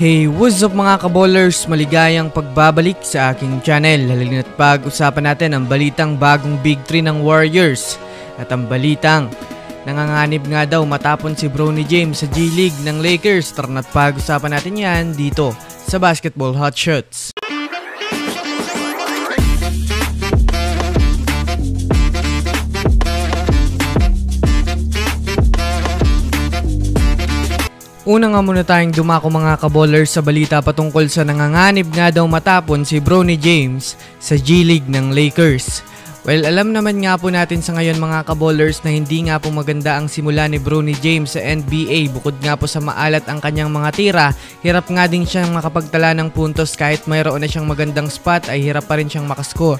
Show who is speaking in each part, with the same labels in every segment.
Speaker 1: Hey, what's up mga kaballers? Maligayang pagbabalik sa aking channel. Halina't pag-usapan natin ang balitang bagong Big 3 ng Warriors. At ang balitang nanganganib nga daw matapon si Bronny James sa G-League ng Lakers. Tara't pag-usapan natin yan dito sa Basketball Hotshots. Una nga muna tayong dumako mga kaballers sa balita patungkol sa nanganganib nga daw matapon si Bronny James sa G-League ng Lakers. Well, alam naman nga po natin sa ngayon mga kaballers na hindi nga po maganda ang simula ni Bronny James sa NBA. Bukod nga po sa maalat ang kanyang mga tira, hirap nga din siyang makapagtala ng puntos kahit mayroon na siyang magandang spot ay hirap pa rin siyang makascore.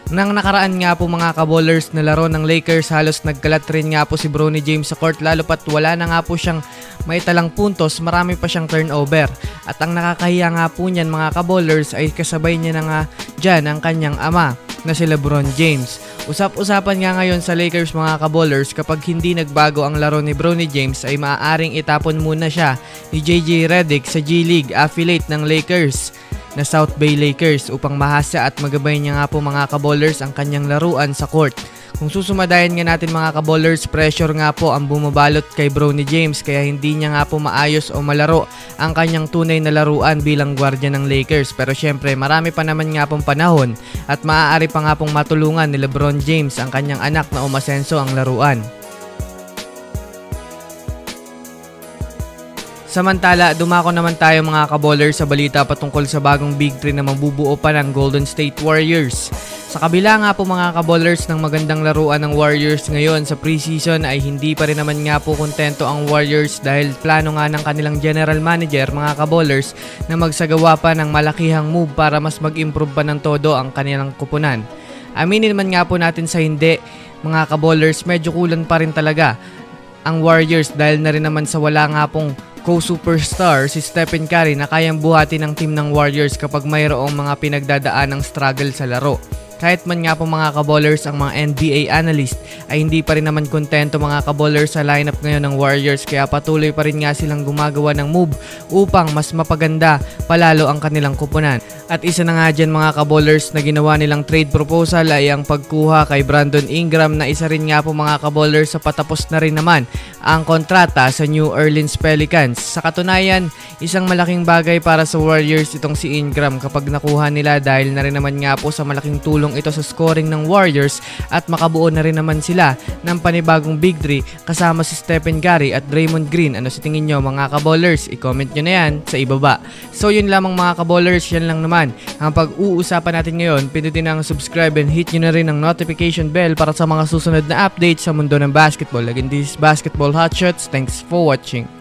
Speaker 1: Nang nakaraan nga po mga kaballers na laro ng Lakers, halos nagkalat rin nga po si Bronny James sa court lalo pat wala na nga po siyang maitalang puntos, marami pa siyang turnover. At ang nakakahiya nga po niyan mga kaballers ay kasabay niya na nga dyan ang kanyang ama na si LeBron James. Usap-usapan nga ngayon sa Lakers mga kaballers kapag hindi nagbago ang laro ni Bronny James ay maaaring itapon muna siya ni JJ Redick sa G-League affiliate ng Lakers na South Bay Lakers upang mahasa at magabay niya nga po mga kaballers ang kanyang laruan sa court. Kung susumadayan nga natin mga kaballers, pressure nga po ang bumabalot kay Bronny James kaya hindi niya nga po maayos o malaro ang kanyang tunay na laruan bilang gwardiya ng Lakers. Pero syempre marami pa naman nga pong panahon at maaari pa nga pong matulungan ni LeBron James ang kanyang anak na umasenso ang laruan. Samantala, dumako naman tayo mga kaballers sa balita patungkol sa bagong Big 3 na mabubuo pa ng Golden State Warriors. Sa kabila nga po mga kaballers ng magandang laruan ng Warriors ngayon sa preseason ay hindi pa rin naman nga po kontento ang Warriors dahil plano nga ng kanilang general manager mga kaballers na magsagawa pa ng malakihang move para mas mag-improve pa ng todo ang kanilang kupunan. Aminin naman nga po natin sa hindi mga kaballers, medyo kulang pa rin talaga ang Warriors dahil na rin naman sa wala nga pong co-superstar si Stephen Curry na kayang buhatin ng team ng Warriors kapag mayroong mga pinagdadaan ng struggle sa laro. Kahit man nga po mga kaballers ang mga NBA analyst ay hindi pa rin naman kontento mga kaballers sa lineup ngayon ng Warriors kaya patuloy pa rin nga silang gumagawa ng move upang mas mapaganda palalo ang kanilang kupunan. At isa na nga dyan mga kaballers na ginawa nilang trade proposal ay ang pagkuha kay Brandon Ingram na isa rin nga po mga kaballers sa patapos na rin naman ang kontrata sa New Orleans Pelicans. Sa katunayan, isang malaking bagay para sa Warriors itong si Ingram kapag nakuha nila dahil na rin naman nga po sa malaking tulong ito sa scoring ng Warriors at makabuo na rin naman sila ng panibagong Big 3 kasama si Stephen Curry at Draymond Green. Ano sa tingin nyo mga kaballers? I-comment nyo na yan sa ibaba. So yun lamang mga kaballers, yan lang naman ang pag-uusapan natin ngayon. Pindutin ang subscribe and hit nyo na rin ang notification bell para sa mga susunod na updates sa mundo ng basketball. Again, this is Basketball Hotshots. Thanks for watching.